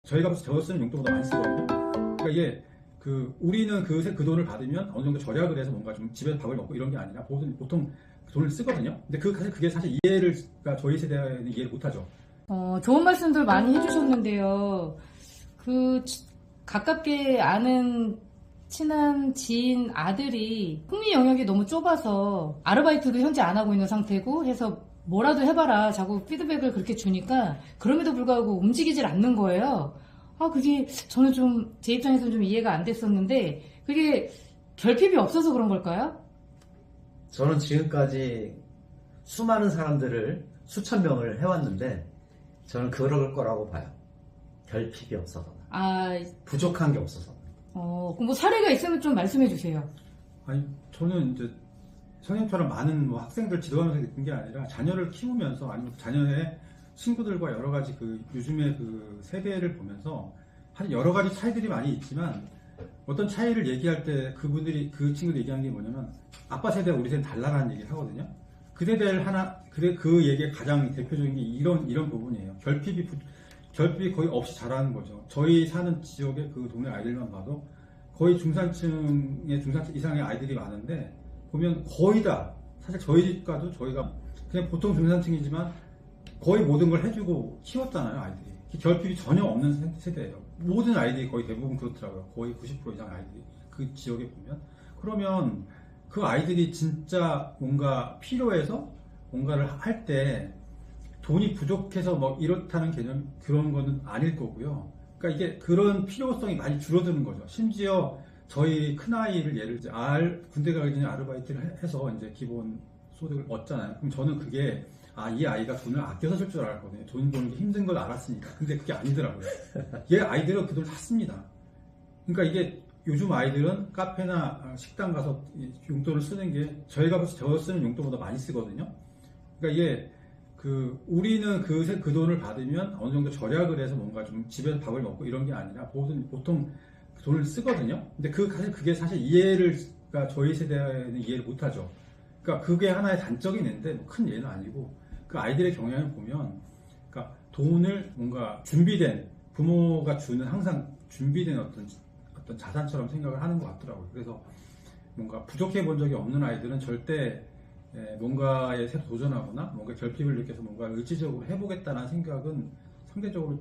저희가 저 쓰는 용도보다 많이 쓰거든요. 그러니까 이게 우리는 그 돈을 받으면 어느 정도 절약을 해서 뭔가 좀 집에서 밥을 먹고 이런 게 아니라 보통 돈을 쓰거든요. 근데 그게 사실 그러니까 저희 세대는 이해를 못하죠. 좋은 말씀들 많이 해주셨는데요. 가깝게 아는 친한 지인 아들이 흥미 영역이 너무 좁아서 아르바이트도 현재 안 하고 있는 상태고 해서 뭐라도 해봐라 자꾸 피드백을 그렇게 주니까 그럼에도 불구하고 움직이질 않는 거예요. 그게 저는 좀 제 입장에서는 좀 이해가 안 됐었는데 그게 결핍이 없어서 그런 걸까요? 저는 지금까지 수많은 사람들을 수천 명을 해왔는데 저는 그럴 거라고 봐요. 결핍이 없어서. 부족한 게 없어서. 그럼 뭐 사례가 있으면 좀 말씀해 주세요. 아니, 저는 이제 선생님처럼 많은 학생들 지도하면서 느낀 게 아니라 자녀를 키우면서 아니면 자녀의 친구들과 여러 가지 요즘의 세대를 보면서 사실 여러 가지 차이들이 많이 있지만 어떤 차이를 얘기할 때 그 친구들이 얘기하는 게 뭐냐면 아빠 세대와 우리 세대는 달라라는 얘기를 하거든요. 그 얘기의 가장 대표적인 게 이런 부분이에요. 결핍이 거의 없이 자라는 거죠. 저희 사는 지역의 그 동네 아이들만 봐도 거의 중산층 이상의 아이들이 많은데 보면 거의 다 사실 저희 집과도 저희가 그냥 보통 중산층이지만 거의 모든 걸 해주고 키웠잖아요, 아이들이. 결핍이 전혀 없는 세대예요. 모든 아이들이 거의 대부분 그렇더라고요. 거의 90% 이상 아이들이 그 지역에 보면. 그러면 그 아이들이 진짜 뭔가 필요해서 뭔가를 할 때 돈이 부족해서 뭐 이렇다는 개념 그런 거는 아닐 거고요. 그러니까 이게 그런 필요성이 많이 줄어드는 거죠. 심지어 저희 큰아이를 예를 들어 군대 가기 전에 아르바이트를 해서 이제 기본 소득을 얻잖아요. 그럼 저는 그게 이 아이가 돈을 아껴서 쓸 줄 알았거든요. 돈 버는 게 힘든 걸 알았으니까. 근데 그게 아니더라고요. 얘 아이들은 그 돈을 다 씁니다. 그러니까 이게 요즘 아이들은 카페나 식당 가서 용돈을 쓰는 게 저희가 저 쓰는 용돈보다 많이 쓰거든요. 그러니까 이게 우리는 그 돈을 받으면 어느 정도 절약을 해서 뭔가 좀 집에서 밥을 먹고 이런 게 아니라 보통 돈을 쓰거든요. 근데 그러니까 저희 세대는 이해를 못하죠. 그러니까 그게 하나의 단적인 예인데 뭐 큰 예는 아니고 그 아이들의 경향을 보면 그러니까 돈을 뭔가 부모가 주는 항상 준비된 어떤 자산처럼 생각을 하는 것 같더라고요. 그래서 뭔가 부족해 본 적이 없는 아이들은 절대 뭔가에 새로 도전하거나 뭔가 결핍을 느껴서 뭔가 의지적으로 해보겠다는 생각은 상대적으로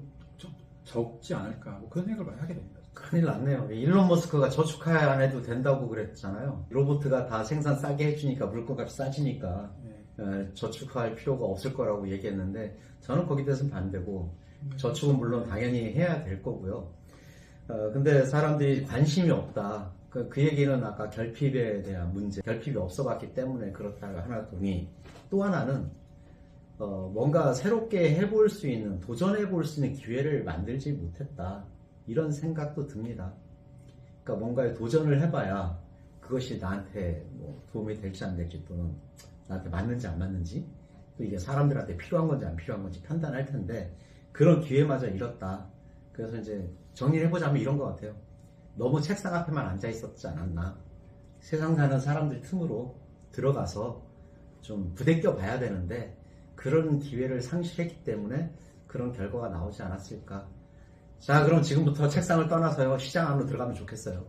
적지 않을까 뭐 그런 생각을 많이 하게 됩니다. 큰일 났네요. 일론 머스크가 저축하야 안 해도 된다고 그랬잖아요. 로봇가 다 생산 싸게 해주니까 물건값이 싸지니까 저축할 필요가 없을 거라고 얘기했는데 저는 거기에 대해서는 반대고 저축은 물론 당연히 해야 될 거고요. 근데 사람들이 관심이 없다. 그 얘기는 아까 결핍에 대한 문제, 결핍이 없어봤기 때문에 그렇다가 하나 더니 또 하나는 뭔가 새롭게 해볼 수 있는, 도전해볼 수 있는 기회를 만들지 못했다. 이런 생각도 듭니다. 그러니까 뭔가에 도전을 해봐야 그것이 나한테 뭐 도움이 될지 안 될지 또는 나한테 맞는지 안 맞는지 또 이게 사람들한테 필요한 건지 안 필요한 건지 판단할 텐데 그런 기회마저 잃었다. 그래서 이제 정리를 해보자면 이런 것 같아요. 너무 책상 앞에만 앉아 있었지 않았나. 세상 사는 사람들 틈으로 들어가서 좀 부대껴 봐야 되는데 그런 기회를 상실했기 때문에 그런 결과가 나오지 않았을까. 자, 그럼 지금부터 책상을 떠나서요 시장 안으로 들어가면 좋겠어요.